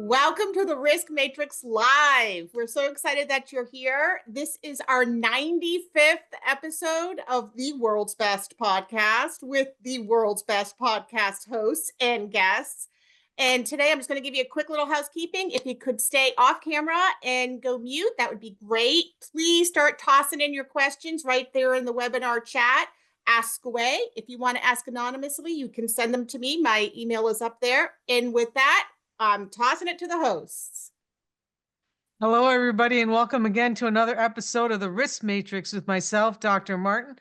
Welcome to the Risk Matrix Live. We're so excited that you're here. This is our 95th episode of the world's best podcast with the world's best podcast hosts and guests. And today I'm just going to give you a quick little housekeeping. If you could stay off camera and go mute, that would be great. Please start tossing in your questions right there in the webinar chat. Ask away. If you want to ask anonymously, you can send them to me. My email is up there. And with that, I'm tossing it to the hosts. Hello, everybody, and welcome again to another episode of the Risk Matrix with myself, Dr. Martin,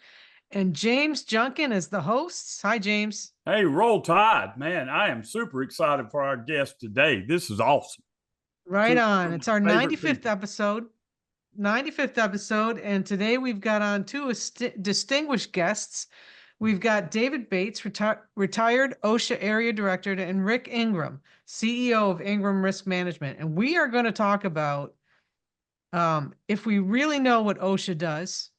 and James Junkin as the hosts. Hi, James. Hey, roll tide, man. I am super excited for our guest today. This is awesome. Right on. It's our 95th episode. 95th episode, and today we've got on two distinguished guests. We've got David Bates, retired OSHA Area Director, and Rick Ingram, CEO of Ingram Risk Management. And we are going to talk about if we really know what OSHA does.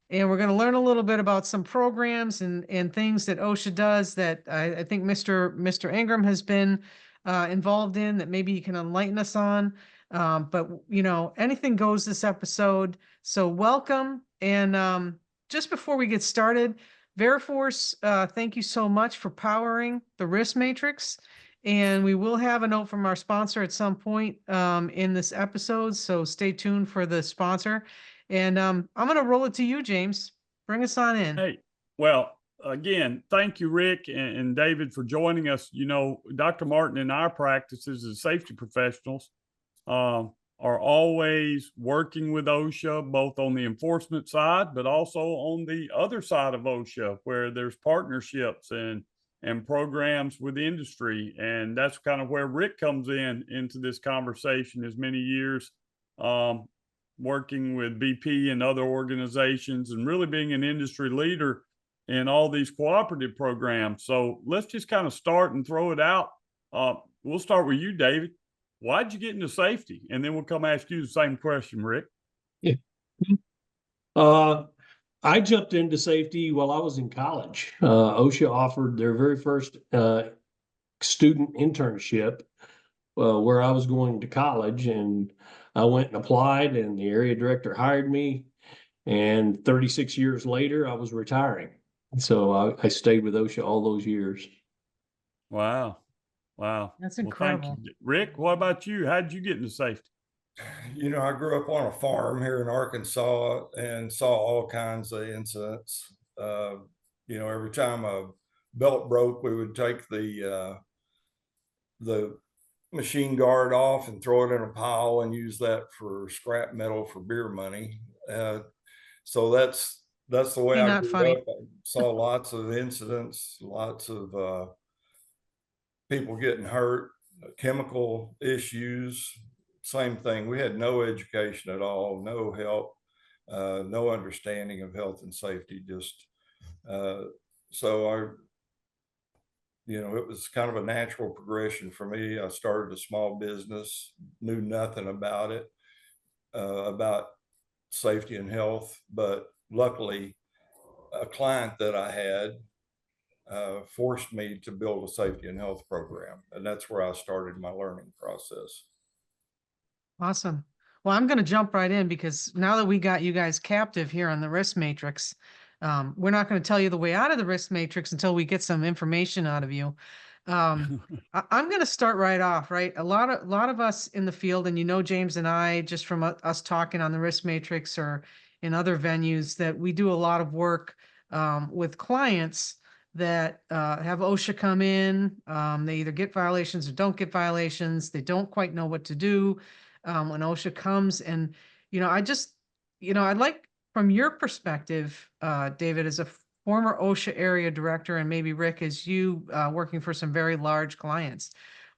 And we're going to learn a little bit about some programs and things that OSHA does that I think Mr. Ingram has been involved in that maybe you can enlighten us on. But, you know, anything goes this episode. So welcome. And just before we get started, Veriforce, thank you so much for powering the Risk Matrix. And we will have a note from our sponsor at some point in this episode. So stay tuned for the sponsor. And I'm going to roll it to you, James. Bring us on in. Hey, well, again, thank you, Rick and David, for joining us. You know, Dr. Martin in our practices as safety professionals are always working with OSHA, both on the enforcement side, but also on the other side of OSHA, where there's partnerships and programs with the industry. And that's kind of where Rick comes into this conversation, as many years working with BP and other organizations and really being an industry leader in all these cooperative programs. So let's just kind of start and throw it out. We'll start with you, David. Why'd you get into safety? And then we'll come ask you the same question, Rick. Yeah. I jumped into safety while I was in college. OSHA offered their very first student internship where I was going to college, and I went and applied, and the area director hired me. And 36 years later, I was retiring. So I stayed with OSHA all those years. Wow. That's incredible. Well, Rick, what about you? How did you get into safety? You know, I grew up on a farm here in Arkansas and saw all kinds of incidents. You know, every time a belt broke, we would take the machine guard off and throw it in a pile and use that for scrap metal for beer money. So that's the way I grew up. I saw lots of incidents, lots of people getting hurt, chemical issues, same thing. We had no education at all, no help, no understanding of health and safety. Just so you know, it was kind of a natural progression for me. I started a small business, knew nothing about it, about safety and health, but luckily a client that I had forced me to build a safety and health program. And that's where I started my learning process. Awesome. Well, I'm going to jump right in because now that we got you guys captive here on the Risk Matrix, we're not going to tell you the way out of the Risk Matrix until we get some information out of you. I'm going to start right off, right? A lot of us in the field, and you know, James and I, just from us talking on the Risk Matrix or in other venues, that we do a lot of work with clients that have OSHA come in. They either get violations or don't get violations. They don't quite know what to do when OSHA comes. And, you know, I'd like, from your perspective, David, as a former OSHA area director, and maybe Rick, as you working for some very large clients,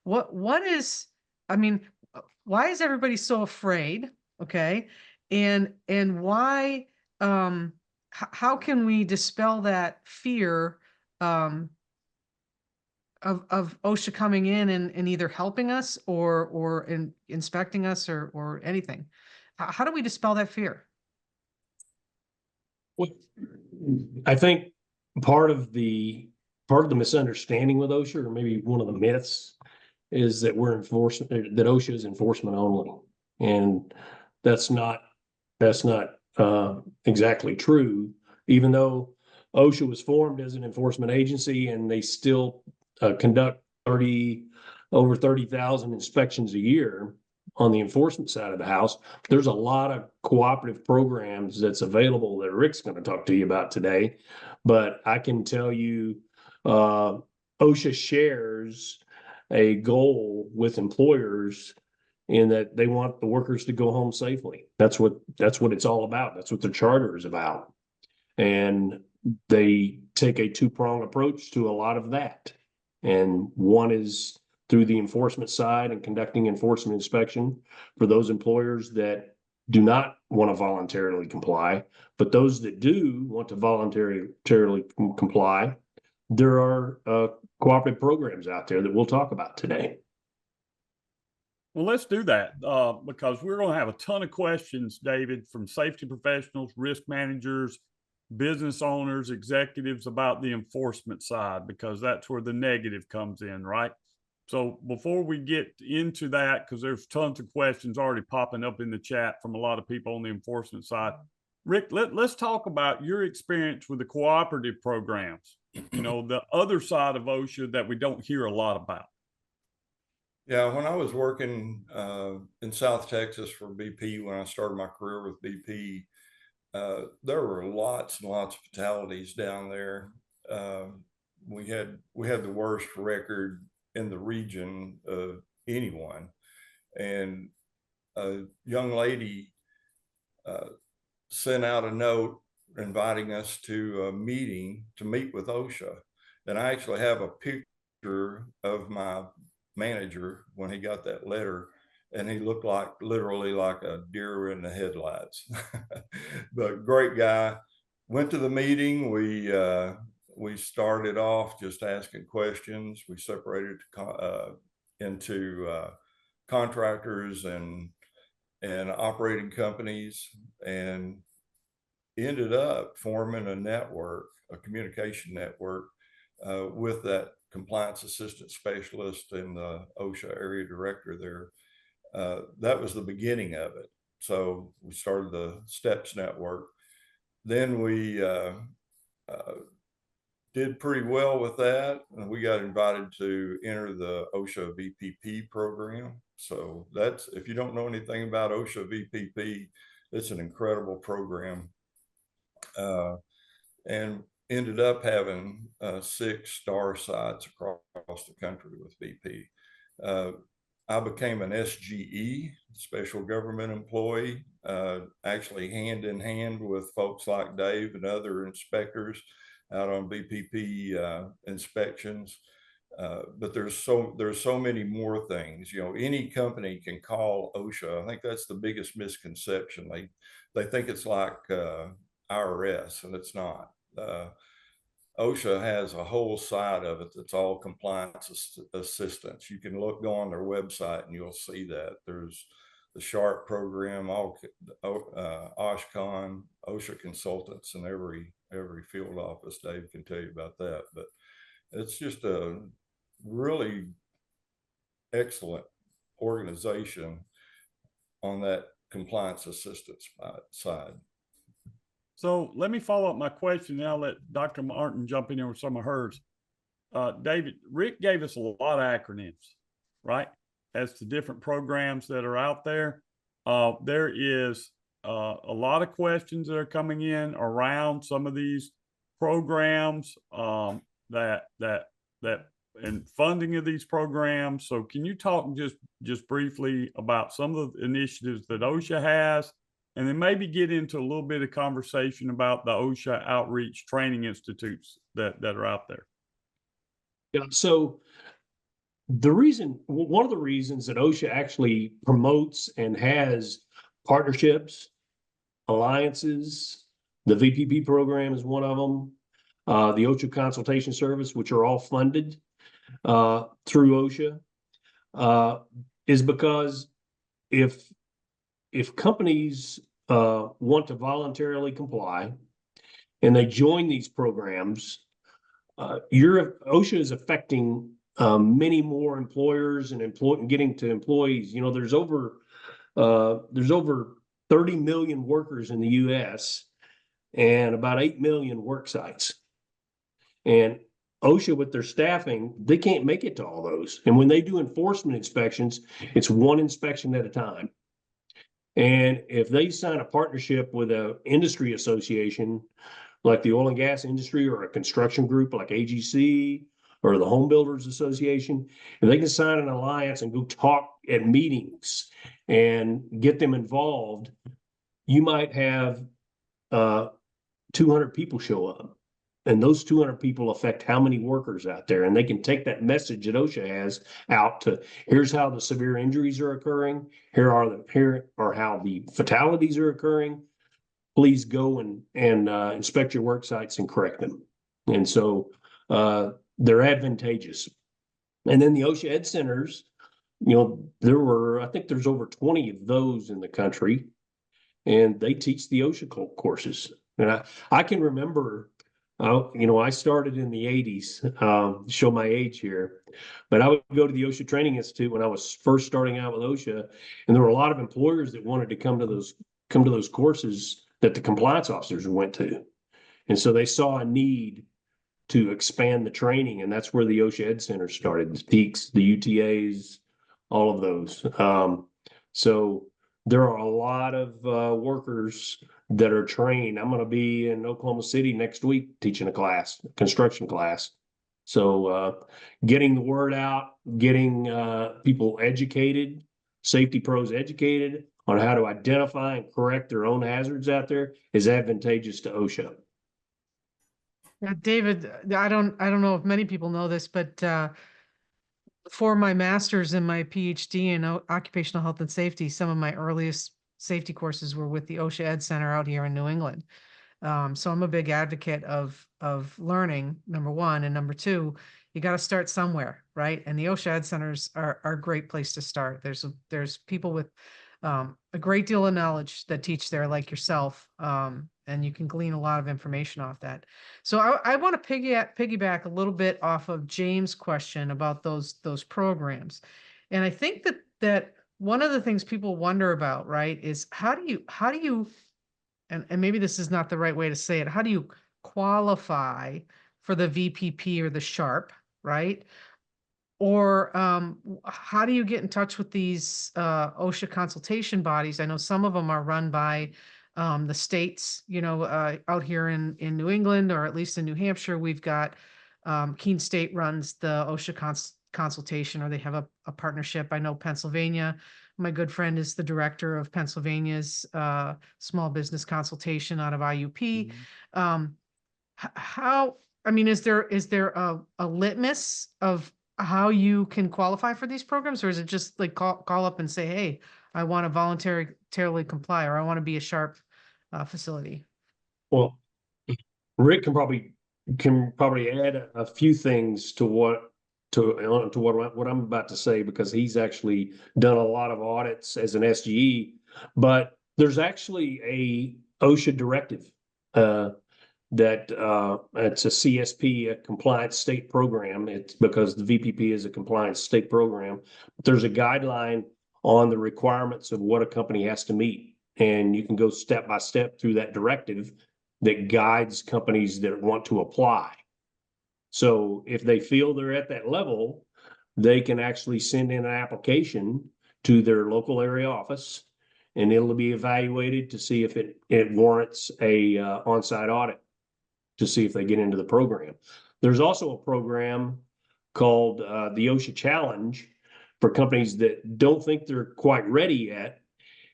why is everybody so afraid? Okay. And why, how can we dispel that fear of OSHA coming in and either helping us or inspecting us or anything? How do we dispel that fear? Well, I think part of the misunderstanding with OSHA, or maybe one of the myths, is that we're enforcement, that OSHA is enforcement only. And that's not exactly true, even though OSHA was formed as an enforcement agency and they still conduct over 30,000 inspections a year on the enforcement side of the house. There's a lot of cooperative programs that's available that Rick's going to talk to you about today. But I can tell you, OSHA shares a goal with employers in that they want the workers to go home safely. That's what it's all about. That's what the charter is about. And they take a two-pronged approach to a lot of that. And one is through the enforcement side and conducting enforcement inspection for those employers that do not want to voluntarily comply. But those that do want to voluntarily comply, there are cooperative programs out there that we'll talk about today. Well, let's do that because we're going to have a ton of questions, David, from safety professionals, risk managers, business owners, executives about the enforcement side, because that's where the negative comes in, right? So before we get into that, because there's tons of questions already popping up in the chat from a lot of people on the enforcement side, Rick, let's talk about your experience with the cooperative programs, you know, the other side of OSHA that we don't hear a lot about. Yeah, when I was working in South Texas for BP, when I started my career with BP, there were lots and lots of fatalities down there. We had the worst record in the region of anyone. And a young lady sent out a note inviting us to a meeting to meet with OSHA. And I actually have a picture of my manager when he got that letter, and he looked literally like a deer in the headlights. But great guy. Went to the meeting. We started off just asking questions. We separated into contractors and operating companies, and ended up forming a network, a communication network with that compliance assistant specialist and the OSHA area director there. That was the beginning of it. So we started the STEPS network. Then we did pretty well with that, and we got invited to enter the OSHA VPP program. So that's, if you don't know anything about OSHA VPP, it's an incredible program. And ended up having 6 star sites across the country with BP. I became an SGE, special government employee, actually hand in hand with folks like Dave and other inspectors out on VPP inspections. But there's so many more things. You know, any company can call OSHA. I think that's the biggest misconception. They think it's like IRS, and it's not. OSHA has a whole side of it that's all compliance assistance. You can go on their website and you'll see that. There's the SHARP program, OSHCON, OSHA consultants in every field office. Dave can tell you about that. But it's just a really excellent organization on that compliance assistance side. So let me follow up my question, and I'll let Dr. Martin jump in there with some of hers. David, Rick gave us a lot of acronyms, right, as to different programs that are out there. There is a lot of questions that are coming in around some of these programs that and funding of these programs. So can you talk just briefly about some of the initiatives that OSHA has, and then maybe get into a little bit of conversation about the OSHA outreach training institutes that are out there? Yeah, so one of the reasons that OSHA actually promotes and has partnerships, alliances, the VPP program is one of them, the OSHA consultation service, which are all funded through OSHA, is because if companies want to voluntarily comply and they join these programs, OSHA is affecting many more employers and getting to employees. You know, there's over 30 million workers in the US and about 8 million work sites. And OSHA, with their staffing, they can't make it to all those. And when they do enforcement inspections, it's one inspection at a time. And if they sign a partnership with an industry association, like the oil and gas industry, or a construction group like AGC or the Home Builders Association, if they can sign an alliance and go talk at meetings and get them involved, you might have 200 people show up. And those 200 people affect how many workers out there. And they can take that message that OSHA has out to, here's how the severe injuries are occurring. Here are how the fatalities are occurring. Please go and inspect your work sites and correct them. And so they're advantageous. And then the OSHA Ed Centers, you know, I think there's over 20 of those in the country, and they teach the OSHA courses. And I can remember, you know, I started in the 80s, show my age here, but I would go to the OSHA Training Institute when I was first starting out with OSHA, and there were a lot of employers that wanted to come to those courses that the compliance officers went to. And so they saw a need to expand the training, and that's where the OSHA Ed Center started, the TEACs, the UTAs, all of those. So there are a lot of workers that are trained. I'm going to be in Oklahoma City next week teaching a construction class. So getting the word out, getting people educated, safety pros educated on how to identify and correct their own hazards out there is advantageous to OSHA. Yeah, David, I don't know if many people know this, but for my master's and my PhD in occupational health and safety, some of my earliest safety courses were with the OSHA Ed Center out here in New England. So I'm a big advocate of learning, number one, and number two, you got to start somewhere, right? And the OSHA Ed Centers are a great place to start. There's people with a great deal of knowledge that teach there, like yourself, and you can glean a lot of information off that. So I want to piggyback a little bit off of James' question about those programs, and I think that one of the things people wonder about, right, is how do you and maybe this is not the right way to say it, how do you qualify for the VPP or the SHARP, right? Or how do you get in touch with these OSHA consultation bodies? I know some of them are run by the states, you know, out here in New England, or at least in New Hampshire, we've got Keene State runs the OSHA consultation, or they have a partnership. I know Pennsylvania, my good friend is the director of Pennsylvania's small business consultation out of IUP. I mean, is there a litmus of how you can qualify for these programs, or is it just like call up and say, hey, I want to voluntarily comply, or I want to be a SHARP facility? Well, Rick can probably add a few things to what I'm about to say, because he's actually done a lot of audits as an SGE. But there's actually a OSHA directive that it's a CSP, a compliance state program. It's because the VPP is a compliance state program. But there's a guideline on the requirements of what a company has to meet, and you can go step by step through that directive that guides companies that want to apply. So if they feel they're at that level, they can actually send in an application to their local area office, and it'll be evaluated to see if it warrants a on-site audit to see if they get into the program. There's also a program called the OSHA Challenge for companies that don't think they're quite ready yet,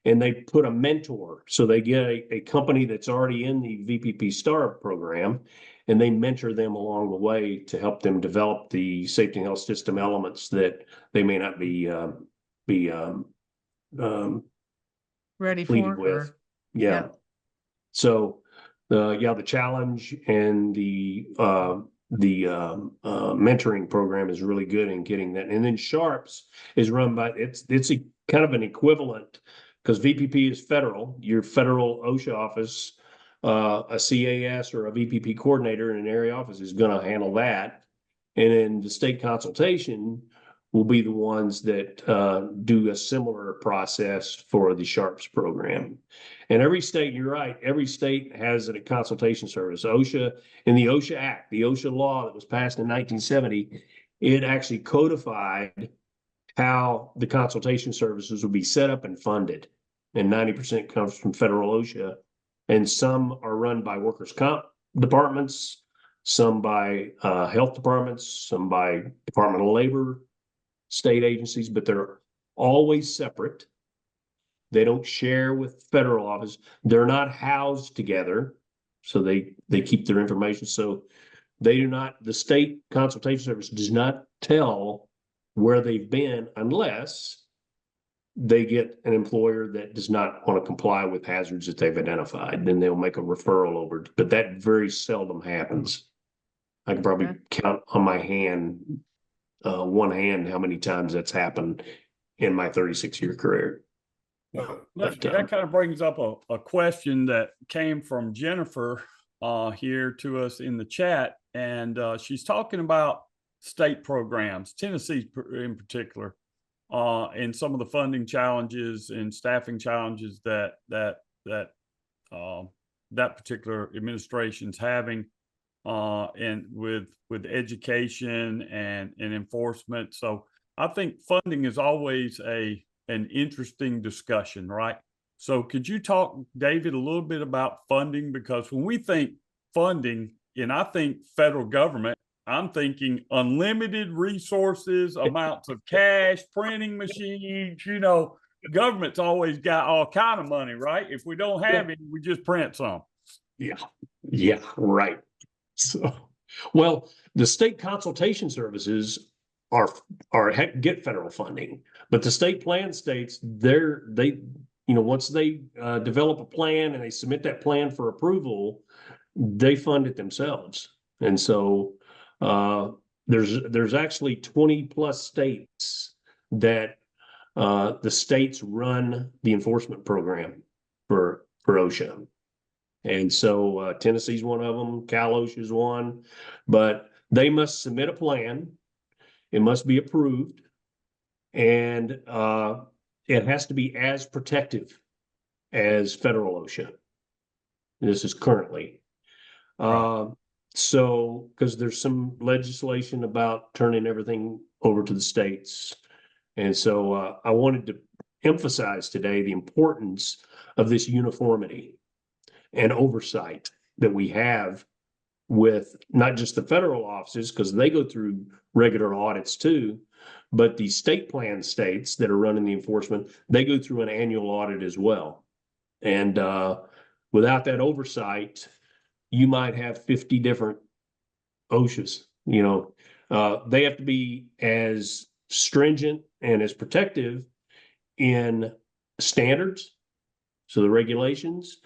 and they put a mentor. So they get a company that's already in the VPP STAR program, and they mentor them along the way to help them develop the safety and health system elements that they may not be Ready completed for with. Yeah. So the challenge and the mentoring program is really good in getting that. And then SHARPS is run by, it's a kind of an equivalent, because VPP is federal. Your federal OSHA office, a CAS or a VPP coordinator in an area office is going to handle that. And then the state consultation will be the ones that do a similar process for the SHARPS program. And every state, you're right, every state has a consultation service. OSHA, in the OSHA Act, the OSHA law that was passed in 1970, it actually codified how the consultation services will be set up and funded. And 90% comes from federal OSHA. And some are run by workers' comp departments, some by health departments, some by Department of Labor, state agencies, but they're always separate. They don't share with federal office. They're not housed together, so they keep their information. So they do not, the state consultation service does not tell where they've been unless they get an employer that does not want to comply with hazards that they've identified. Then they'll make a referral over, but that very seldom happens. I can probably count on my hand, one hand, how many times that's happened in my 36-year career. That kind of brings up a question that came from Jennifer here to us in the chat. And she's talking about state programs, Tennessee in particular, and some of the funding challenges and staffing challenges that particular administration's having, and with education and enforcement. So I think funding is always an interesting discussion, right? So could you talk, David, a little bit about funding? Because when we think funding, and I think federal government, I'm thinking unlimited resources, amounts of cash, printing machines, government's always got all kind of money, right? If we don't have it, we just print some. Yeah, right. So, well, the state consultation services get federal funding, but the state plan states once they develop a plan and they submit that plan for approval, they fund it themselves. And so there's actually 20 plus states that the states run the enforcement program for OSHA. And so Tennessee's one of them, Cal OSHA is one, but they must submit a plan. It must be approved, and it has to be as protective as federal OSHA. This is currently. So, because there's some legislation about turning everything over to the states. And so I wanted to emphasize today the importance of this uniformity and oversight that we have with not just the federal offices, because they go through regular audits too, but the state plan states that are running the enforcement, they go through an annual audit as well. And without that oversight, you might have 50 different OSHAs. They have to be as stringent and as protective in standards, so the regulations,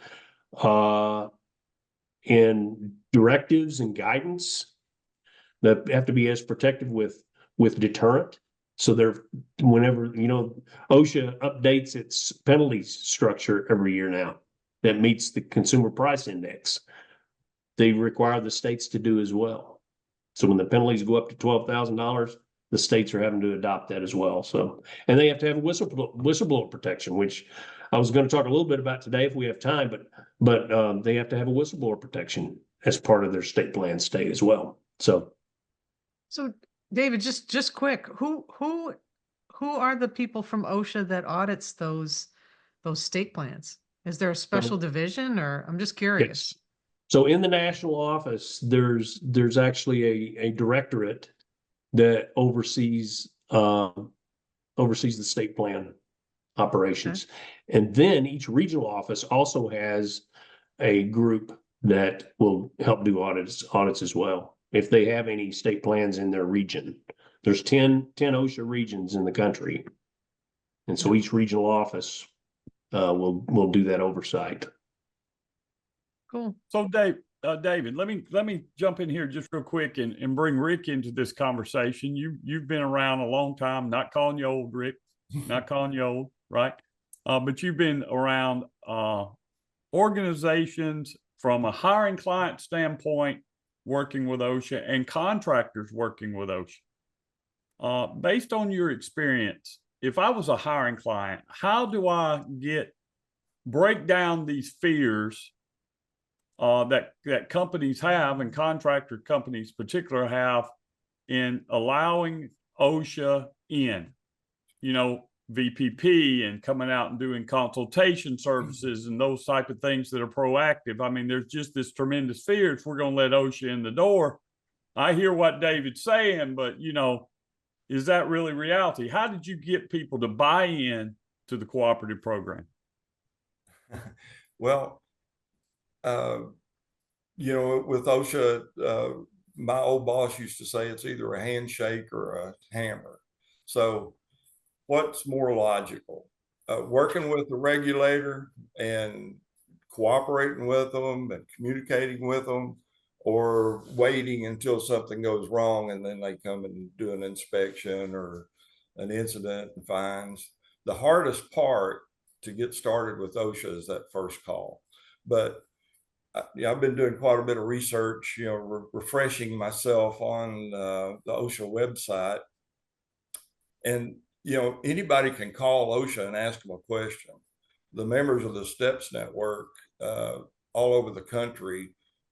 in directives and guidance, that have to be as protective with deterrent. So whenever, OSHA updates its penalty structure every year now that meets the consumer price index. They require the states to do as well. So when the penalties go up to $12,000, the states are having to adopt that as well. So, and they have to have a whistleblower protection, which I was going to talk a little bit about today if we have time, but they have to have a whistleblower protection as part of their state plan state as well. So David, just quick, who are the people from OSHA that audits those state plans? Is there a special division, or I'm just curious? Yes. So in the national office, there's actually a directorate that oversees the state plan operations. Okay. And then each regional office also has a group that will help do audits as well, if they have any state plans in their region. There's 10 OSHA regions in the country. And so each regional office will do that oversight. Cool. So David, let me jump in here just real quick and bring Rick into this conversation. You've been around a long time, not calling you old, Rick, not calling you old, right? But you've been around organizations from a hiring client standpoint working with OSHA and contractors working with OSHA. Based on your experience, if I was a hiring client, how do I break down these fears that companies have, and contractor companies particular have, in allowing OSHA in, VPP and coming out and doing consultation services and those type of things that are proactive? I mean, there's just this tremendous fear if we're going to let OSHA in the door. I hear what David's saying, but is that really reality? How did you get people to buy in to the cooperative program? Well, with OSHA, my old boss used to say it's either a handshake or a hammer. So what's more logical? Working with the regulator and cooperating with them and communicating with them, or waiting until something goes wrong and then they come and do an inspection or an incident and fines. The hardest part to get started with OSHA is that first call. But I've been doing quite a bit of research, refreshing myself on the OSHA website. And, anybody can call OSHA and ask them a question. The members of the STEPS network all over the country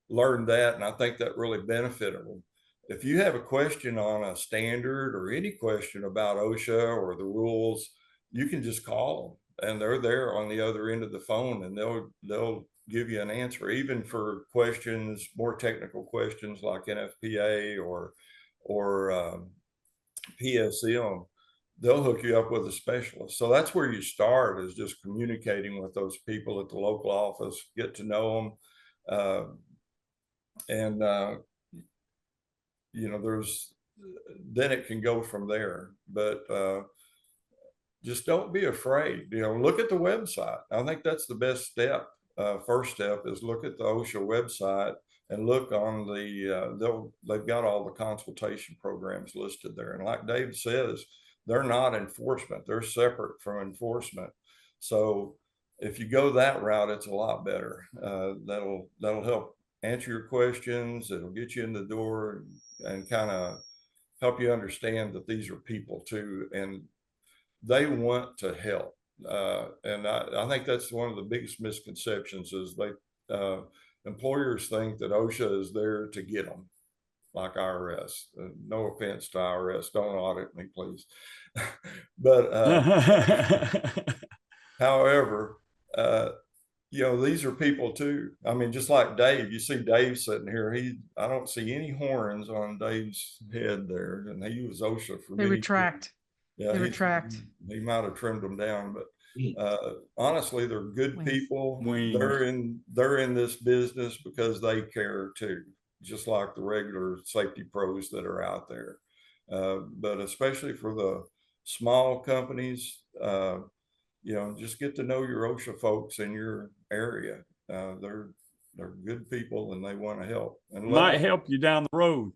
learned that, and I think that really benefited them. If you have a question on a standard or any question about OSHA or the rules, you can just call them, and they're there on the other end of the phone, and they'll give you an answer, even for questions, more technical questions like NFPA or PSM. They'll hook you up with a specialist. So that's where you start, is just communicating with those people at the local office, get to know them. Then it can go from there. But just don't be afraid. Look at the website. I think that's the best step. First step is look at the OSHA website and look on they've got all the consultation programs listed there. And like Dave says, they're not enforcement. They're separate from enforcement. So if you go that route, it's a lot better. That'll help answer your questions. It'll get you in the door and kind of help you understand that these are people too, and they want to help. And I think that's one of the biggest misconceptions, is employers think that OSHA is there to get them, like IRS. No offense to IRS, don't audit me, please. But however, these are people too. I mean, just like Dave, you see Dave sitting here. I don't see any horns on Dave's head there, and he was OSHA for They retract. Yeah, they retract. He might have trimmed them down, but honestly, they're good people. They're in this business because they care too, just like the regular safety pros that are out there. But especially for the small companies, just get to know your OSHA folks in your area. They're good people and they want to help. And might help you down the road.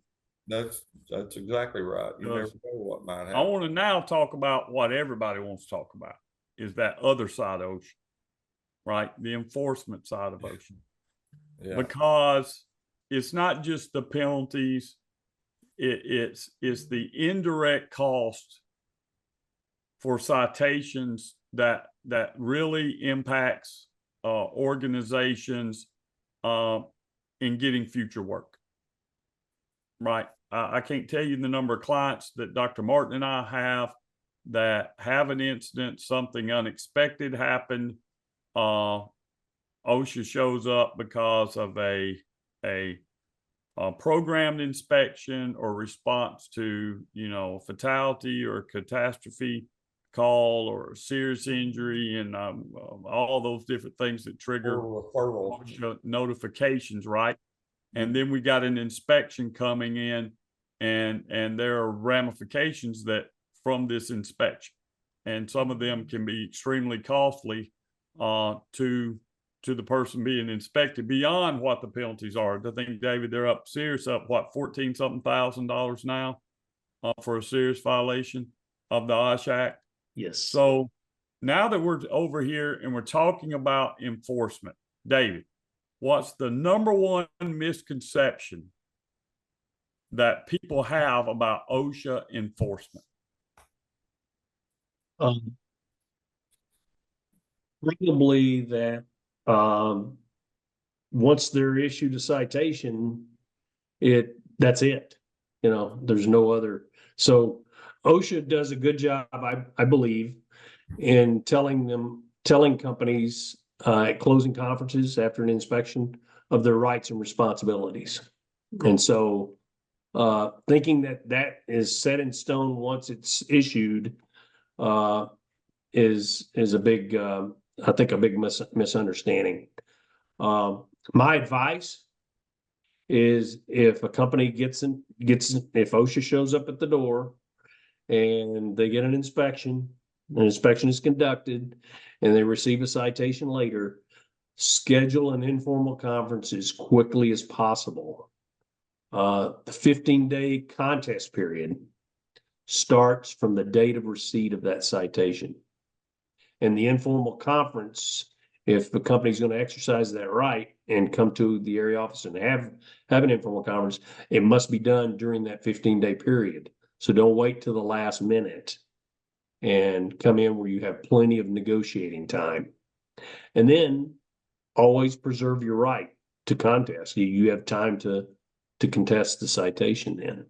That's exactly right. You never know what might happen. I want to now talk about what everybody wants to talk about, is that other side of OSHA, right? The enforcement side of OSHA. Yeah. Because it's not just the penalties, it's the indirect cost for citations that really impacts organizations in getting future work, right? I can't tell you the number of clients that Dr. Martin and I have that have an incident, something unexpected happened. OSHA shows up because of a programmed inspection or response to, fatality or catastrophe call or a serious injury, and all those different things that trigger OSHA notifications, right? And then we got an inspection coming in, and there are ramifications that from this inspection, and some of them can be extremely costly to the person being inspected, beyond what the penalties are. I think, David, they're up 14-something thousand dollars now for a serious violation of the OSHA Act. Yes. So now that we're over here and we're talking about enforcement, David, what's the number one misconception that people have about OSHA enforcement? Probably that once they're issued a citation, that's it. You know, there's no other. So OSHA does a good job, I believe, in telling companies at closing conferences after an inspection of their rights and responsibilities. And so thinking that is set in stone once it's issued is a big, I think, a big misunderstanding. My advice is if a company if OSHA shows up at the door and they get an inspection is conducted, and they receive a citation later, schedule an informal conference as quickly as possible. The 15-day contest period starts from the date of receipt of that citation. And the informal conference, if the company's going to exercise that right and come to the area office and have an informal conference, it must be done during that 15-day period. So don't wait till the last minute and come in where you have plenty of negotiating time. And then always preserve your right to contest. You have time to contest the citation then.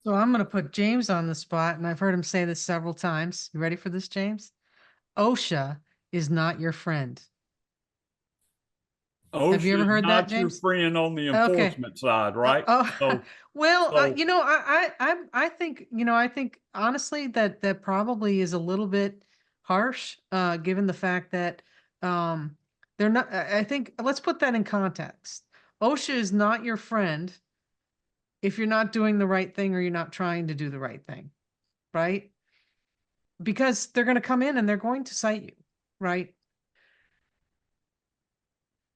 So I'm going to put James on the spot, and I've heard him say this several times. You ready for this, James? OSHA is not your friend. Have you ever heard that, James? Your friend on the enforcement side, right? Well, you know, I think, you know, I think honestly that probably is a little bit harsh, given the fact that they're not. I think let's put that in context. OSHA is not your friend if you're not doing the right thing or you're not trying to do the right thing, right? Because they're going to come in and they're going to cite you, right?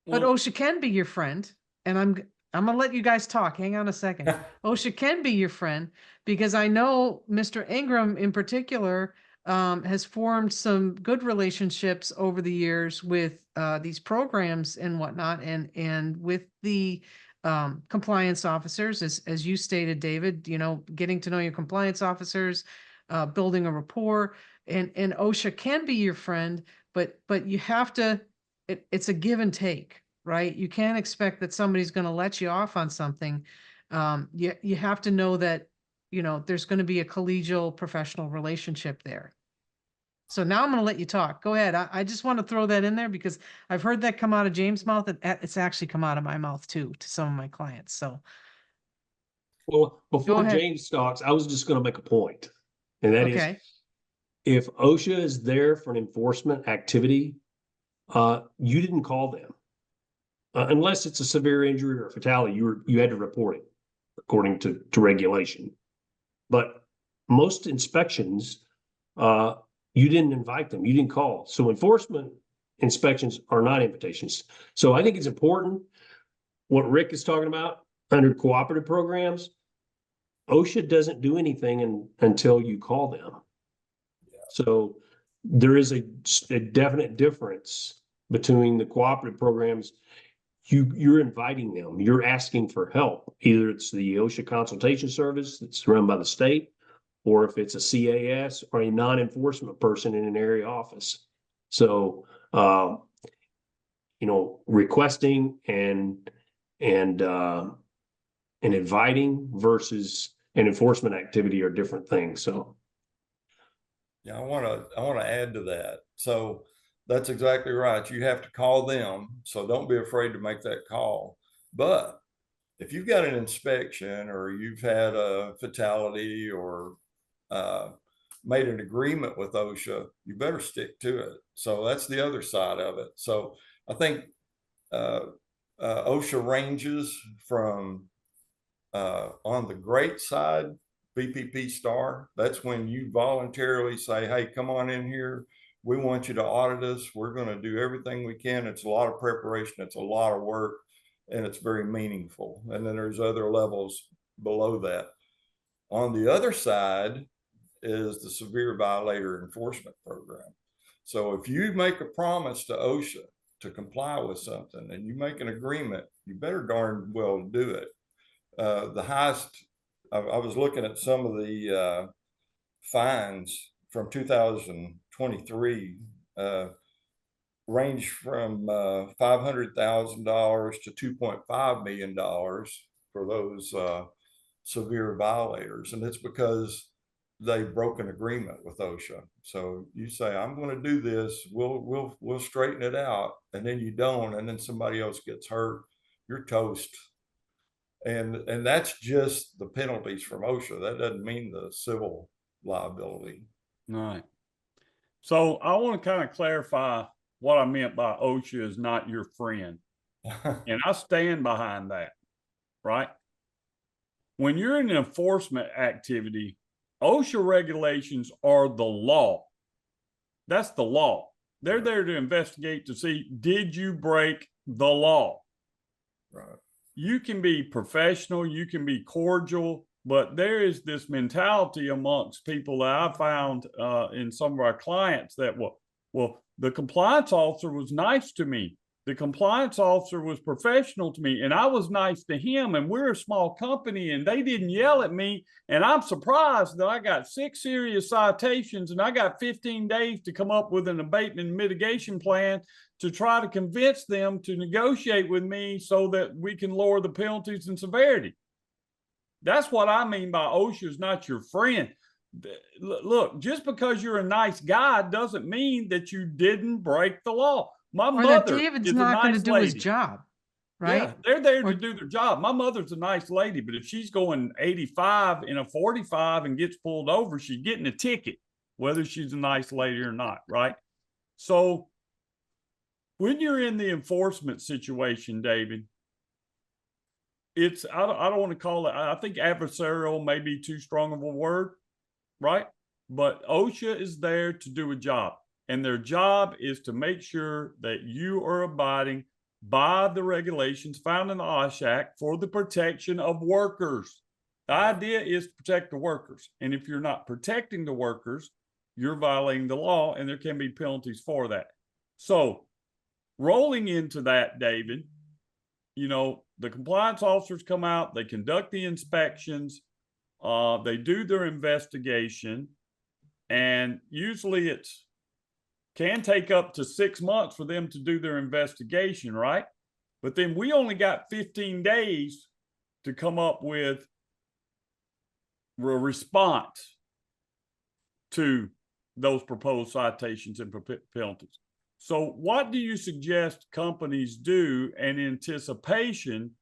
But OSHA can be your friend, and I'm gonna let you guys talk. Hang on a second. OSHA can be your friend because I know Mr. Ingram in particular has formed some good relationships over the years with these programs and whatnot, and with the compliance officers, as you stated, David. You know, getting to know your compliance officers, building a rapport, and OSHA can be your friend, but you have to. It's a give and take, right? You can't expect that somebody's going to let you off on something. You have to know that, you know, there's going to be a collegial professional relationship there. So now I'm going to let you talk. Go ahead. I just want to throw that in there because I've heard that come out of James' mouth, and it's actually come out of my mouth too, to some of my clients. So. Well, before James talks, I was just going to make a point, and that is, if OSHA is there for an enforcement activity, you didn't call them unless it's a severe injury or a fatality. You had to report it according to regulation. But most inspections, you didn't invite them. You didn't call. So enforcement inspections are not invitations. So I think it's important what Rick is talking about under cooperative programs. OSHA doesn't do anything until you call them. Yeah. So there is a definite difference between the cooperative programs. You're inviting them. You're asking for help. Either it's the OSHA consultation service that's run by the state, or if it's a CAS or a non-enforcement person in an area office. So, you know, requesting and inviting versus an enforcement activity are different things. So. Yeah, I want to add to that. So that's exactly right. You have to call them. So don't be afraid to make that call. But if you've got an inspection or you've had a fatality or made an agreement with OSHA, you better stick to it. So that's the other side of it. So I think OSHA ranges from on the great side, BPP star. That's when you voluntarily say, hey, come on in here. We want you to audit us. We're going to do everything we can. It's a lot of preparation. It's a lot of work, and it's very meaningful. And then there's other levels below that. On the other side is the severe violator enforcement program. So if you make a promise to OSHA to comply with something and you make an agreement, you better darn well do it. The highest, I was looking at some of the fines from 2023, range from $500,000 to $2.5 million for those severe violators. And it's because they broke an agreement with OSHA. So you say, I'm going to do this, we'll straighten it out, and then you don't, and then somebody else gets hurt, you're toast. And that's just the penalties from OSHA. That doesn't mean the civil liability. All right. So I want to kind of clarify what I meant by OSHA is not your friend. And I stand behind that, right? When you're in an enforcement activity, OSHA regulations are the law. That's the law. They're there to investigate to see, did you break the law? Right. You can be professional, you can be cordial, but there is this mentality amongst people that I found in some of our clients that, well, the compliance officer was nice to me. The compliance officer was professional to me, and I was nice to him, and we're a small company, and they didn't yell at me, and I'm surprised that I got 6 serious citations, and I got 15 days to come up with an abatement and mitigation plan to try to convince them to negotiate with me so that we can lower the penalties and severity. That's what I mean by OSHA is not your friend. Look, just because you're a nice guy doesn't mean that you didn't break the law. My mother David's is not going to do his lady. job, right? Yeah, they're there to do their job. My mother's a nice lady, but if she's going 85 in a 45 and gets pulled over, she's getting a ticket, whether she's a nice lady or not, right? So when you're in the enforcement situation, David, it's, I don't want to call it, I think adversarial may be too strong of a word, right? But OSHA is there to do a job, and their job is to make sure that you are abiding by the regulations found in the OSHA Act for the protection of workers. The idea is to protect the workers. And if you're not protecting the workers, you're violating the law, and there can be penalties for that. So rolling into that, David, you know, the compliance officers come out, they conduct the inspections, they do their investigation, and usually it's can take up to 6 months for them to do their investigation, right? But then we only got 15 days to come up with a response to those proposed citations and penalties. So what do you suggest companies do in anticipation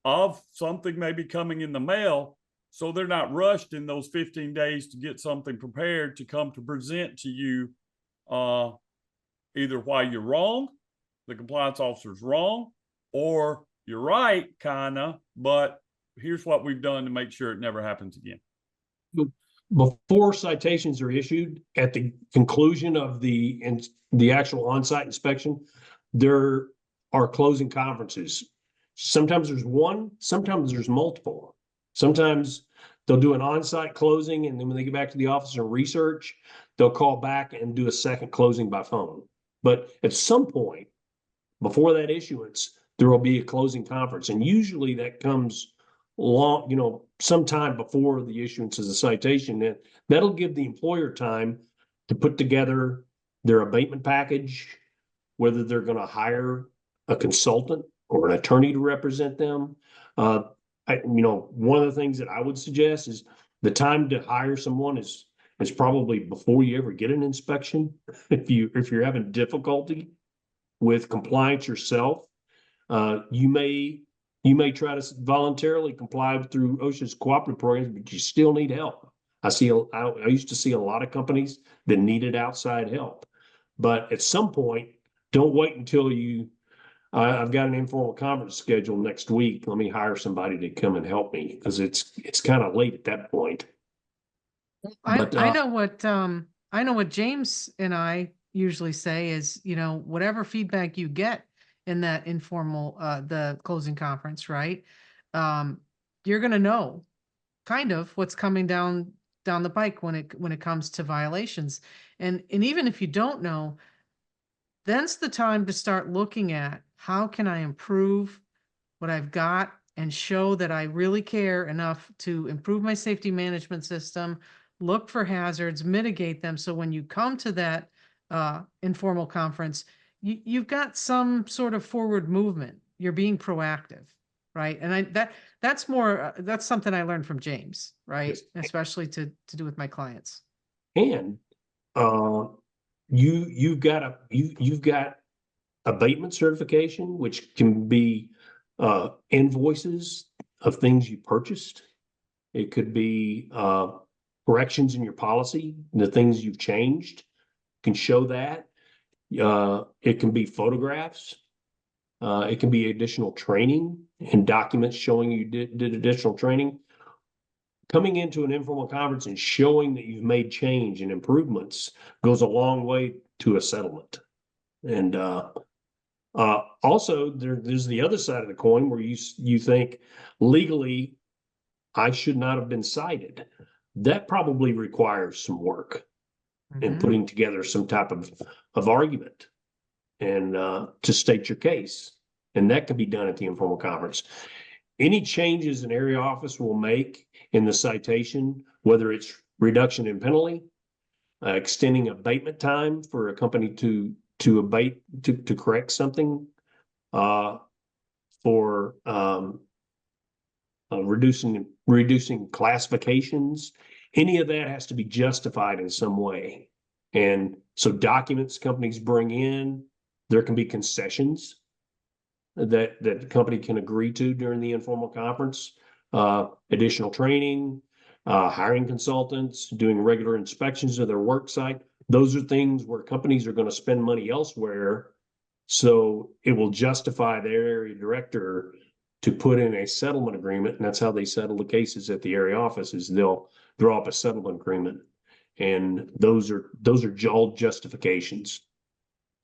of something maybe coming in the mail, so they're not rushed in those 15 days to get something prepared to come to present to you either why you're wrong, the compliance officer's wrong, or you're right, kinda, but here's what we've done to make sure it never happens again. Before citations are issued, at the conclusion of the actual on-site inspection, there are closing conferences. Sometimes there's one, sometimes there's multiple. Sometimes they'll do an on-site closing, and then when they get back to the office and research, they'll call back and do a second closing by phone. But at some point before that issuance, there will be a closing conference, and usually that comes sometime before the issuance of the citation. And that'll give the employer time to put together their abatement package, whether they're going to hire a consultant or an attorney to represent them. One of the things that I would suggest is the time to hire someone is probably before you ever get an inspection. If you're having difficulty with compliance yourself, you may try to voluntarily comply through OSHA's cooperative programs, but you still need help. I used to see a lot of companies that needed outside help, but at some point, don't wait until I've got an informal conference scheduled next week. Let me hire somebody to come and help me, because it's kind of late at that point. I know what James and I usually say is, whatever feedback you get in that informal, the closing conference, right? You're going to know kind of what's coming down the pike when it comes to violations. And even if you don't know, then's the time to start looking at how can I improve what I've got and show that I really care enough to improve my safety management system, look for hazards, mitigate them. So when you come to that informal conference, you've got some sort of forward movement. You're being proactive, right? And that's more, that's something I learned from James, right? Yes. Especially to do with my clients. And you've got abatement certification, which can be invoices of things you purchased. It could be corrections in your policy, the things you've changed. You can show that. It can be photographs. It can be additional training and documents showing you did additional training. Coming into an informal conference and showing that you've made change and improvements goes a long way to a settlement. And also, there's the other side of the coin where you think legally I should not have been cited. That probably requires some work in putting together some type of argument and to state your case. And that can be done at the informal conference. Any changes an area office will make in the citation, whether it's reduction in penalty, extending abatement time for a company to abate, to correct something, for reducing classifications, any of that has to be justified in some way. And so documents companies bring in, there can be concessions that the company can agree to during the informal conference, additional training, hiring consultants, doing regular inspections of their work site. Those are things where companies are going to spend money elsewhere. So it will justify their area director to put in a settlement agreement. And that's how they settle the cases at the area office, is they'll draw up a settlement agreement. And those are all justifications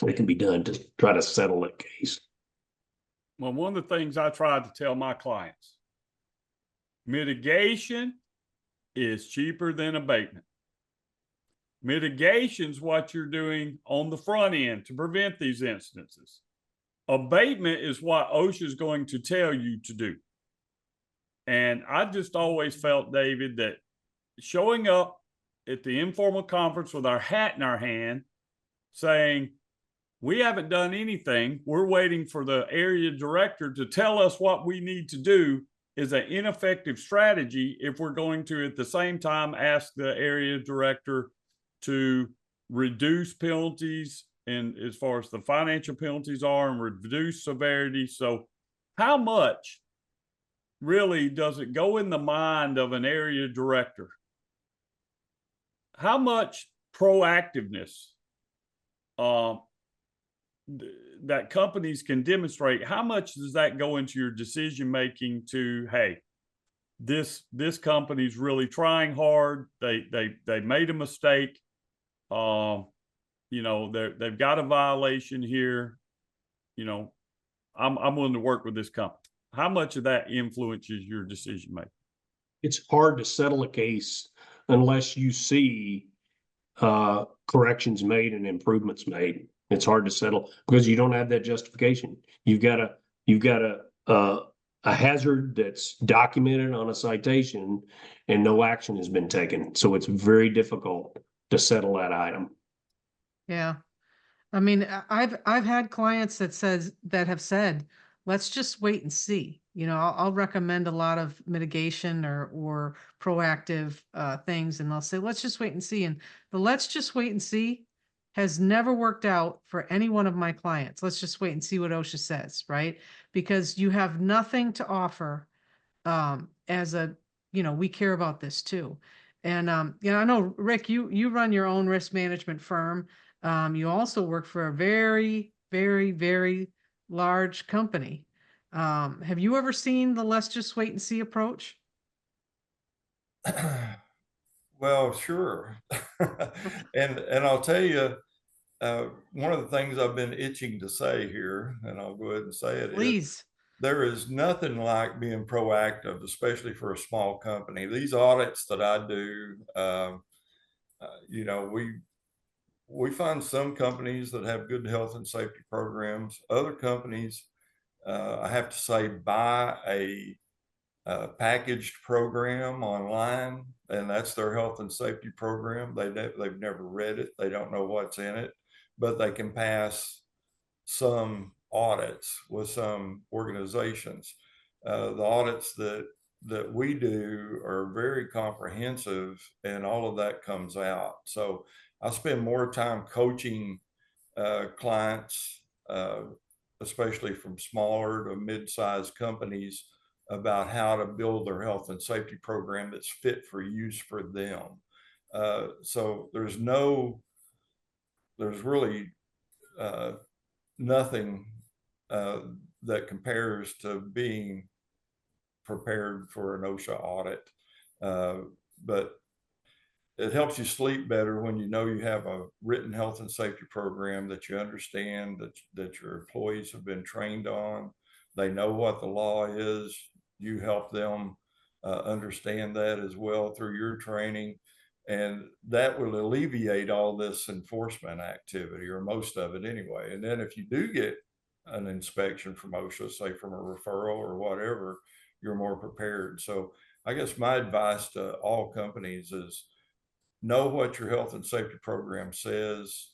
that can be done to try to settle that case. Well, one of the things I tried to tell my clients, mitigation is cheaper than abatement. Mitigation is what you're doing on the front end to prevent these incidences. Abatement is what OSHA is going to tell you to do. And I just always felt, David, that showing up at the informal conference with our hat in our hand, saying, we haven't done anything, we're waiting for the area director to tell us what we need to do, is an ineffective strategy if we're going to at the same time ask the area director to reduce penalties and as far as the financial penalties are and reduce severity. So how much really does it go in the mind of an area director? How much proactiveness that companies can demonstrate, how much does that go into your decision making to, hey, this company's really trying hard, they made a mistake, you know, they've got a violation here, you know, I'm willing to work with this company. How much of that influences your decision making? It's hard to settle a case unless you see corrections made and improvements made. It's hard to settle because you don't have that justification. You've got a hazard that's documented on a citation and no action has been taken. So it's very difficult to settle that item. Yeah. I mean, I've had clients that have said, let's just wait and see. You know, I'll recommend a lot of mitigation or proactive things, and they'll say, let's just wait and see. And the let's just wait and see has never worked out for any one of my clients. Let's just wait and see what OSHA says, right? Because you have nothing to offer as a, you know, we care about this too. And, you know, I know, Rick, you run your own risk management firm. You also work for a very, very, very large company. Have you ever seen the let's just wait and see approach? Well, sure. And I'll tell you, one of the things I've been itching to say here, and I'll go ahead and say it, Please. There is nothing like being proactive, especially for a small company. These audits that I do, you know, we find some companies that have good health and safety programs. Other companies, I have to say, buy a packaged program online, and that's their health and safety program. They've never read it. They don't know what's in it, but they can pass some audits with some organizations. The audits that we do are very comprehensive, and all of that comes out. So I spend more time coaching clients, especially from smaller to mid-sized companies, about how to build their health and safety program that's fit for use for them. So there's really nothing that compares to being prepared for an OSHA audit. But it helps you sleep better when you know you have a written health and safety program that you understand, that your employees have been trained on. They know what the law is. You help them understand that as well through your training. And that will alleviate all this enforcement activity, or most of it anyway. And then if you do get an inspection from OSHA, say from a referral or whatever, you're more prepared. So I guess my advice to all companies is know what your health and safety program says,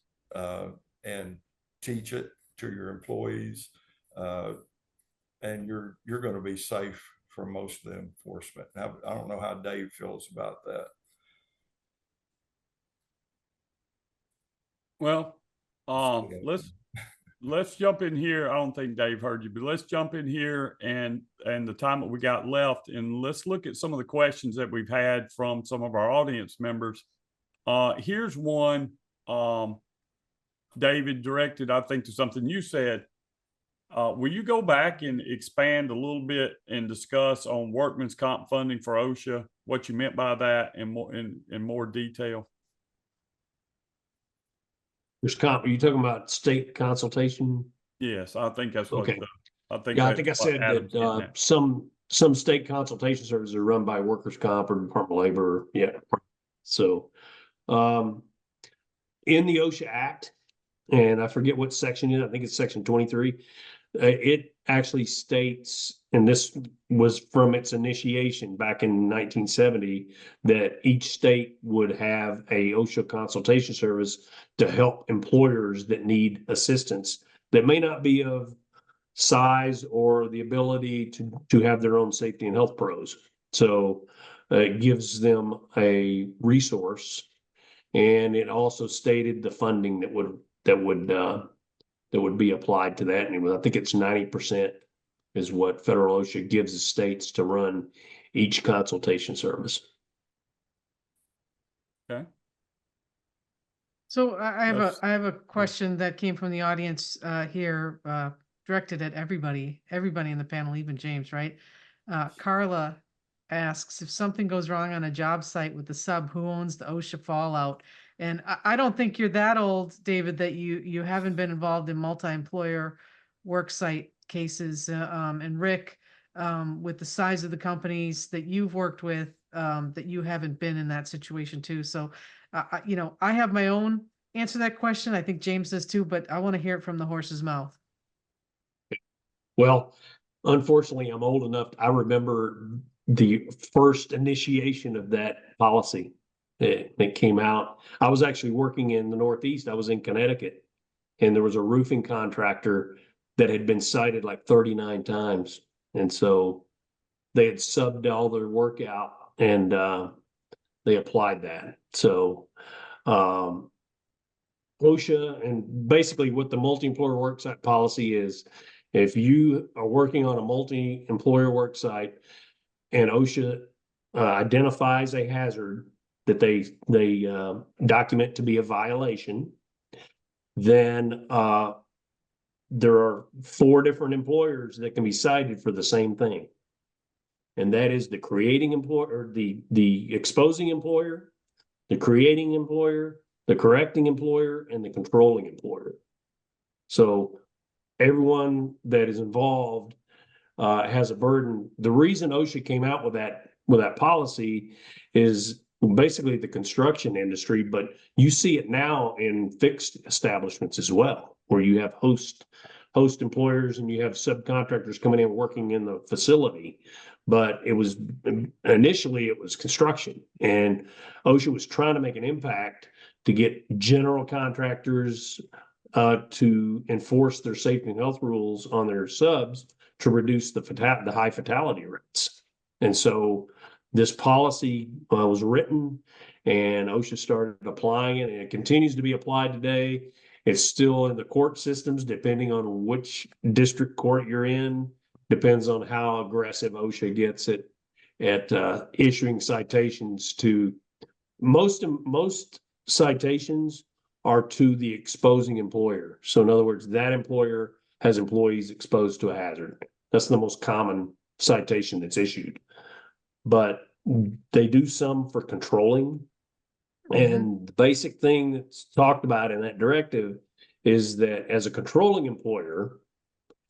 and teach it to your employees, and you're going to be safe for most of the enforcement. Now, I don't know how Dave feels about that. Well, let's jump in here. I don't think Dave heard you, but let's jump in here and the time that we got left, and let's look at some of the questions that we've had from some of our audience members. Here's one, David, directed, I think, to something you said. Will you go back and expand a little bit and discuss on workman's comp funding for OSHA, what you meant by that, and more in more detail? Are you talking about state consultation? Yes, I think that's what. Okay. I think. Yeah, I think I said that some state consultation services are run by workers' comp or Department of Labor. Yeah. So, in the OSHA Act, and I forget what section it is, I think it's section 23. It actually states, and this was from its initiation back in 1970, that each state would have a OSHA consultation service to help employers that need assistance that may not be of size or the ability to have their own safety and health pros. So it gives them a resource, and it also stated the funding that would be applied to that. And I think it's 90% is what federal OSHA gives the states to run each consultation service. Okay. So I have a question that came from the audience here, directed at everybody in the panel, even James, right? Carla asks, if something goes wrong on a job site with the sub, who owns the OSHA fallout? And I don't think you're that old, David, that you haven't been involved in multi-employer work site cases. And Rick, with the size of the companies that you've worked with, that you haven't been in that situation too. So, I have my own answer to that question. I think James does too, but I want to hear it from the horse's mouth. Well, unfortunately, I'm old enough. I remember the first initiation of that policy. It came out. I was actually working in the Northeast. I was in Connecticut, and there was a roofing contractor that had been cited like 39 times. And so they had subbed all their work out, and they applied that. So OSHA, and basically what the multi-employer work site policy is, if you are working on a multi-employer work site and OSHA identifies a hazard that they document to be a violation, then there are 4 different employers that can be cited for the same thing. And that is the creating employer, or the exposing employer, the creating employer, the correcting employer, and the controlling employer. So everyone that is involved has a burden. The reason OSHA came out with that policy is basically the construction industry, but you see it now in fixed establishments as well, where you have host employers and you have subcontractors coming in working in the facility. But initially it was construction, and OSHA was trying to make an impact to get general contractors to enforce their safety and health rules on their subs to reduce the high fatality rates. And so this policy was written, and OSHA started applying it, and it continues to be applied today. It's still in the court systems, depending on which district court you're in. Depends on how aggressive OSHA gets at issuing citations to most citations are to the exposing employer. So in other words, that employer has employees exposed to a hazard. That's the most common citation that's issued. But they do some for controlling. And the basic thing that's talked about in that directive is that as a controlling employer,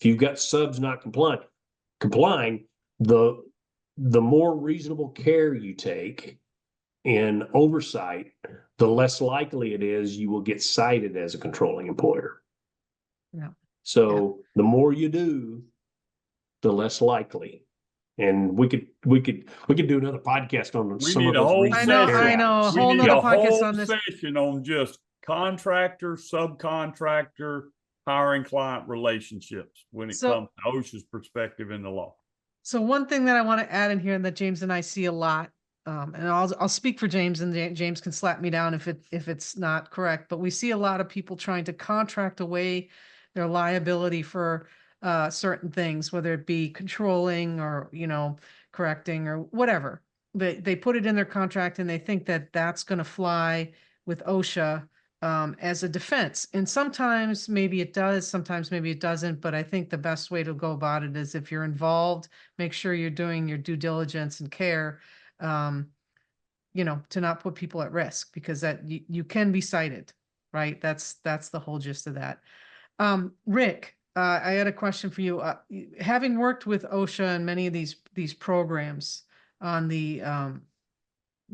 if you've got subs not complying, the more reasonable care you take in oversight, the less likely it is you will get cited as a controlling employer. Yeah. So the more you do, the less likely. And we could do another podcast on some of those reasons. I know. We need another a podcast whole on this session on just contractor, subcontractor, hiring client relationships when it comes to OSHA's perspective in the law. So one thing that I want to add in here, and that James and I see a lot, and I'll speak for James, and James can slap me down if it's not correct, but we see a lot of people trying to contract away their liability for certain things, whether it be controlling or, correcting or whatever. They put it in their contract and they think that that's going to fly with OSHA as a defense. And sometimes maybe it does, sometimes maybe it doesn't, but I think the best way to go about it is if you're involved, make sure you're doing your due diligence and care, to not put people at risk, because that you can be cited, right? That's the whole gist of that. Rick, I had a question for you. Having worked with OSHA and many of these programs on the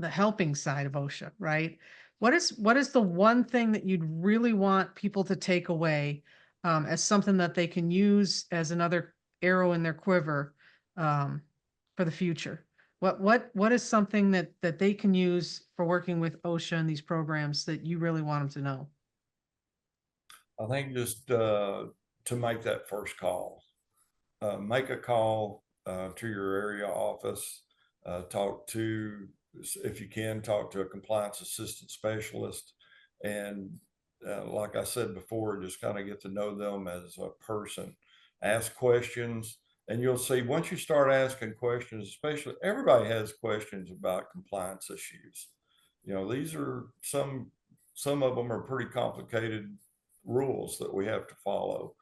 helping side of OSHA, right? What is the one thing that you'd really want people to take away as something that they can use as another arrow in their quiver for the future? What is something that they can use for working with OSHA and these programs that you really want them to know? I think just to make that first call, make a call to your area office, if you can, talk to a compliance assistant specialist. And like I said before, just kind of get to know them as a person. Ask questions, and you'll see once you start asking questions, especially everybody has questions about compliance issues. These are some of them are pretty complicated rules that we have to follow.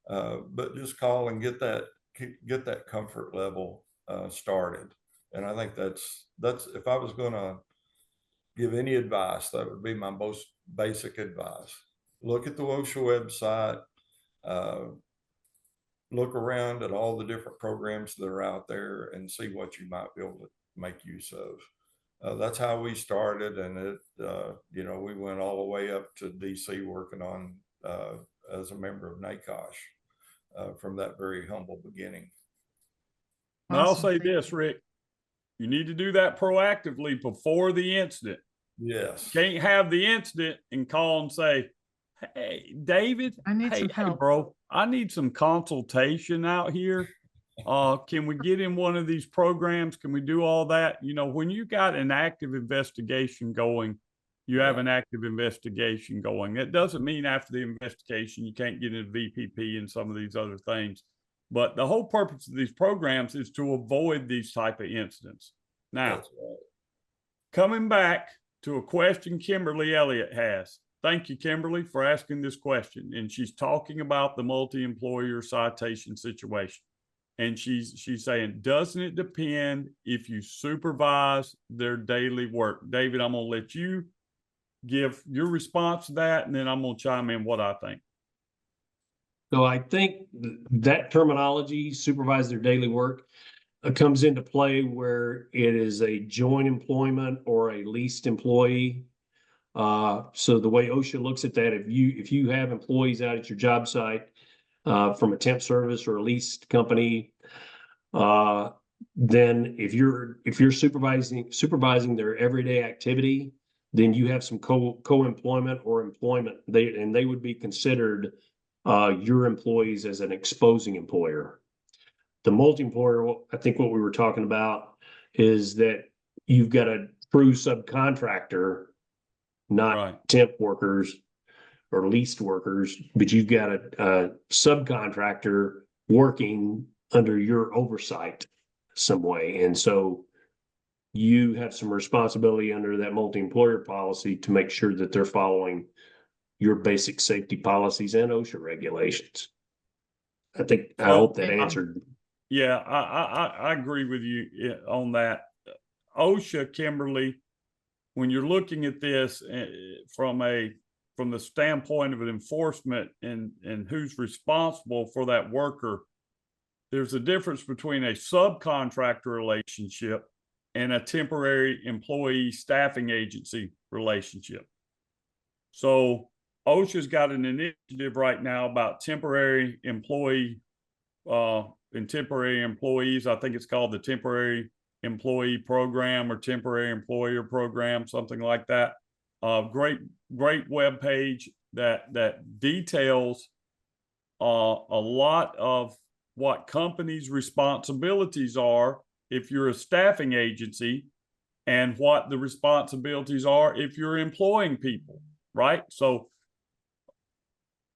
But just call and get that comfort level started. And I think that's if I was going to give any advice, that would be my most basic advice. Look at the OSHA website, look around at all the different programs that are out there and see what you might be able to make use of. That's how we started, and we went all the way up to DC working on as a member of NACOSH from that very humble beginning. Awesome. Now I'll say this, Rick. You need to do that proactively before the incident. Yes. Can't have the incident and call and say, "Hey, David, I need some help. Hey, bro, I need some consultation out here. Can we get in one of these programs? Can we do all that?" When you got an active investigation going, you have an active investigation going. That doesn't mean after the investigation, you can't get into VPP and some of these other things. But the whole purpose of these programs is to avoid these type of incidents. Now, coming back to a question Kimberly Elliott has. Thank you, Kimberly, for asking this question. And she's talking about the multi-employer citation situation. And she's saying, doesn't it depend if you supervise their daily work? David, I'm going to let you give your response to that, and then I'm going to chime in what I think. So I think that terminology, supervise their daily work, comes into play where it is a joint employment or a leased employee. So the way OSHA looks at that, if you have employees out at your job site from a temp service or a leased company, then if you're supervising their everyday activity, then you have some co-employment or employment. They would be considered your employees as an exposing employer. The multi-employer, I think what we were talking about is that you've got a true subcontractor, not temp workers or leased workers, but you've got a subcontractor working under your oversight some way. And so you have some responsibility under that multi-employer policy to make sure that they're following your basic safety policies and OSHA regulations. I hope that answered. Yeah, I agree with you on that. OSHA, Kimberly, when you're looking at this from the standpoint of an enforcement and who's responsible for that worker, there's a difference between a subcontractor relationship and a temporary employee staffing agency relationship. So OSHA's got an initiative right now about temporary employee and temporary employees. I think it's called the Temporary Employee Program or Temporary Employer Program, something like that. Great web page that details a lot of what companies' responsibilities are if you're a staffing agency and what the responsibilities are if you're employing people, right? So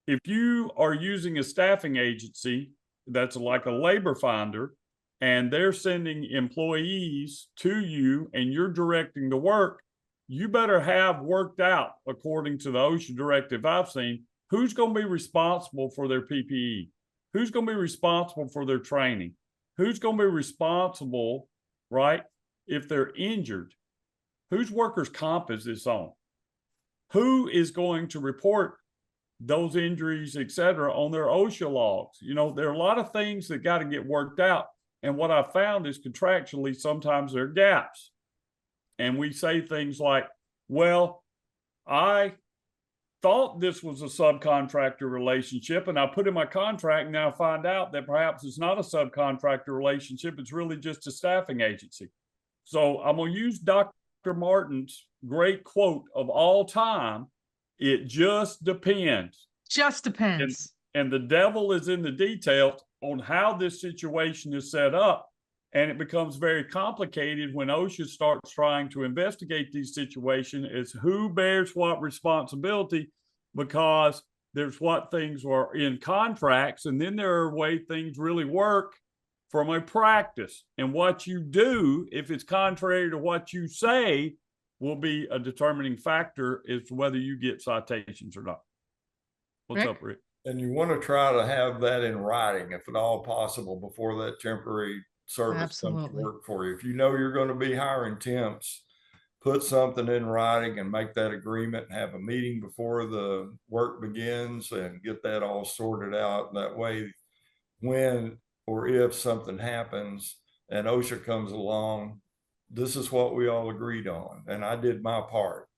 if you are using a staffing agency that's like a labor finder and they're sending employees to you and you're directing the work, you better have worked out, according to the OSHA directive I've seen, who's going to be responsible for their PPE, who's going to be responsible for their training, who's going to be responsible, right, if they're injured, whose workers' comp is this on, who is going to report those injuries, et cetera, on their OSHA logs. You know, there are a lot of things that got to get worked out. And what I found is contractually, sometimes there are gaps. And we say things like, well, I thought this was a subcontractor relationship and I put in my contract, and now I find out that perhaps it's not a subcontractor relationship. It's really just a staffing agency. So I'm going to use Dr. Martin's great quote of all time. It just depends. Just depends. And the devil is in the details on how this situation is set up. And it becomes very complicated when OSHA starts trying to investigate these situations as who bears what responsibility, because there's what things are in contracts, and then there are ways things really work from a practice. And what you do, if it's contrary to what you say, will be a determining factor as to whether you get citations or not. What's up, Rick? And you want to try to have that in writing, if at all possible, before that temporary service comes to work for you. If you know you're going to be hiring temps, put something in writing and make that agreement and have a meeting before the work begins and get that all sorted out. That way, when or if something happens and OSHA comes along, this is what we all agreed on, and I did my part.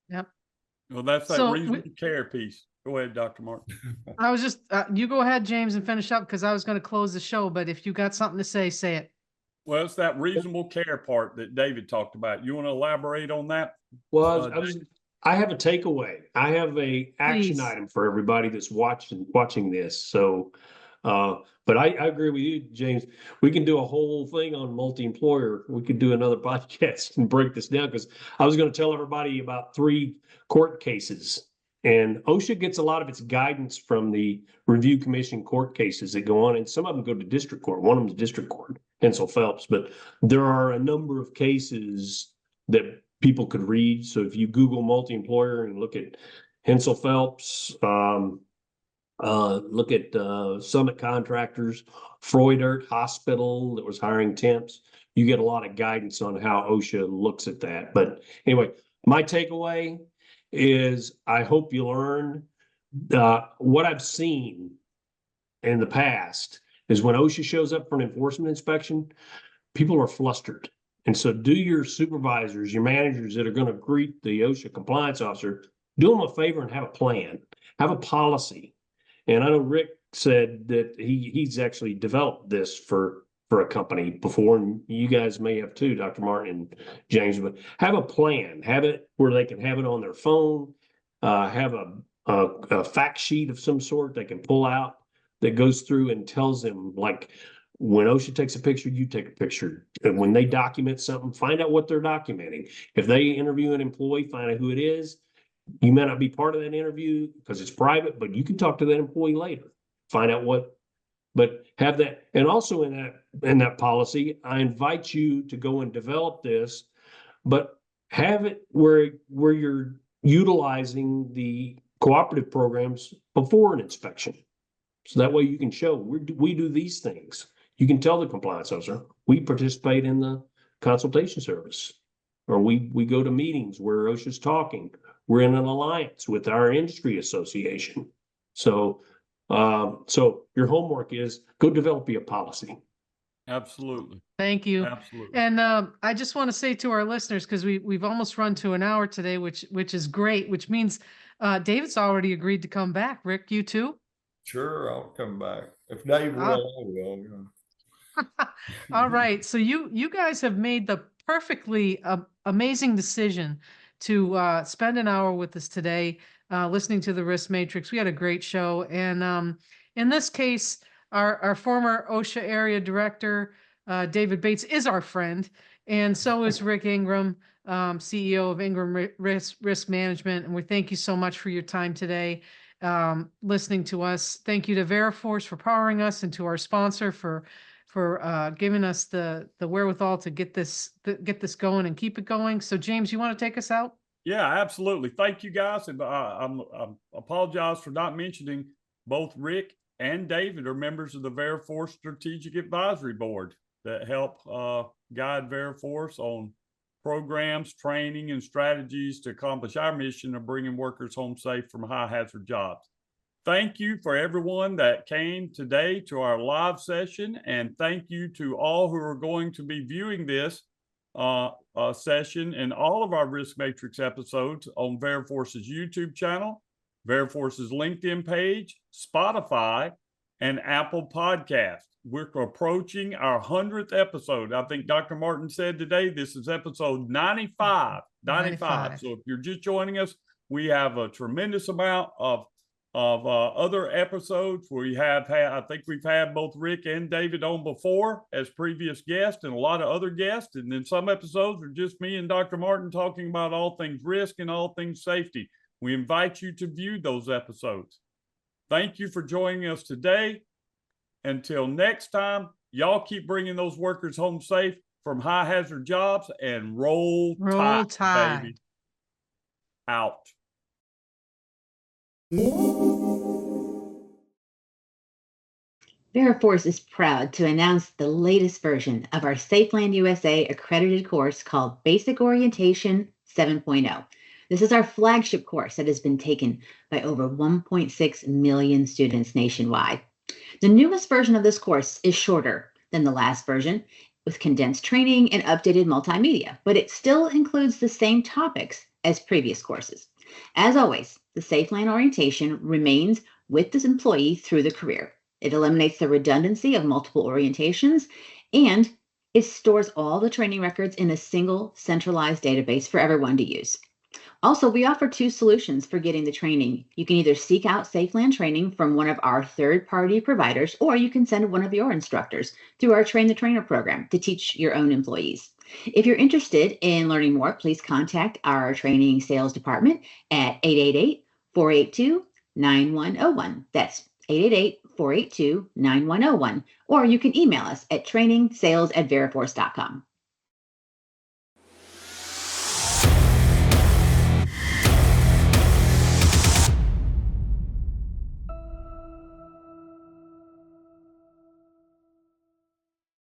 Yep. Well, that's that reasonable care piece. Go ahead, Dr. Martin. I was just, you go ahead, James, and finish up, because I was going to close the show, but if you got something to say, say it. Well, it's that reasonable care part that David talked about. You want to elaborate on that? Well, I have a takeaway. I have a action item for everybody that's watching this. So, but I agree with you, James. We can do a whole thing on multi-employer. We could do another podcast and break this down, because I was going to tell everybody about 3 court cases. And OSHA gets a lot of its guidance from the review commission court cases that go on, and some of them go to district court. One of them is district court, Hensel Phelps. But there are a number of cases that people could read. So if you Google multi-employer and look at Hensel Phelps, look at Summit Contractors, Freudert Hospital that was hiring temps, you get a lot of guidance on how OSHA looks at that. But anyway, my takeaway is I hope you learn what I've seen in the past is when OSHA shows up for an enforcement inspection, people are flustered. And so do your supervisors, your managers that are going to greet the OSHA compliance officer, do them a favor and have a plan, have a policy. And I know Rick said that he's actually developed this for a company before, and you guys may have too, Dr. Martin and James, but have a plan, have it where they can have it on their phone, have a fact sheet of some sort they can pull out that goes through and tells them, like, when OSHA takes a picture, you take a picture. And when they document something, find out what they're documenting. If they interview an employee, find out who it is. You may not be part of that interview because it's private, but you can talk to that employee later. Find out what, but have that. And also in that policy, I invite you to go and develop this, but have it where you're utilizing the cooperative programs before an inspection. So that way you can show we do these things. You can tell the compliance officer, we participate in the consultation service, or we go to meetings where OSHA's talking. We're in an alliance with our industry association. So your homework is go develop your policy. Absolutely. Thank you. Absolutely. And I just want to say to our listeners, because we've almost run to an hour today, which is great, which means David's already agreed to come back. Rick, you too? Sure, I'll come back. If Dave will, I will. All right. So you guys have made the perfectly amazing decision to spend an hour with us today, listening to the Risk Matrix. We had a great show. And in this case, our former OSHA area director, David Bates, is our friend. And so is Rick Ingram, CEO of Ingram Risk Management. And we thank you so much for your time today, listening to us. Thank you to VeriForce for powering us, and to our sponsor for giving us the wherewithal to get this going and keep it going. So James, you want to take us out? Yeah, absolutely. Thank you guys. And I apologize for not mentioning both Rick and David are members of the VeriForce Strategic Advisory Board that help guide VeriForce on programs, training, and strategies to accomplish our mission of bringing workers home safe from high hazard jobs. Thank you for everyone that came today to our live session, and thank you to all who are going to be viewing this session and all of our Risk Matrix episodes on VeriForce's YouTube channel, VeriForce's LinkedIn page, Spotify, and Apple Podcast. We're approaching our 100th episode. I think Dr. Martin said today, this is episode 95. 95. So if you're just joining us, we have a tremendous amount of other episodes where we have had, I think we've had both Rick and David on before as previous guests, and a lot of other guests. And then some episodes are just me and Dr. Martin talking about all things risk and all things safety. We invite you to view those episodes. Thank you for joining us today. Until next time, y'all keep bringing those workers home safe from high hazard jobs, and roll tide, baby. Out. VeriForce is proud to announce the latest version of our Safeland USA accredited course called Basic Orientation 7.0. This is our flagship course that has been taken by over 1.6 million students nationwide. The newest version of this course is shorter than the last version, with condensed training and updated multimedia, but it still includes the same topics as previous courses. As always, the Safeland orientation remains with this employee through the career. It eliminates the redundancy of multiple orientations, and it stores all the training records in a single centralized database for everyone to use. Also, we offer two solutions for getting the training. You can either seek out Safeland training from one of our third-party providers, or you can send one of your instructors through our Train the Trainer program to teach your own employees. If you're interested in learning more, please contact our training sales department at 888-482-9101. That's 888-482-9101. Or you can email us at trainingsales@veriforce.com.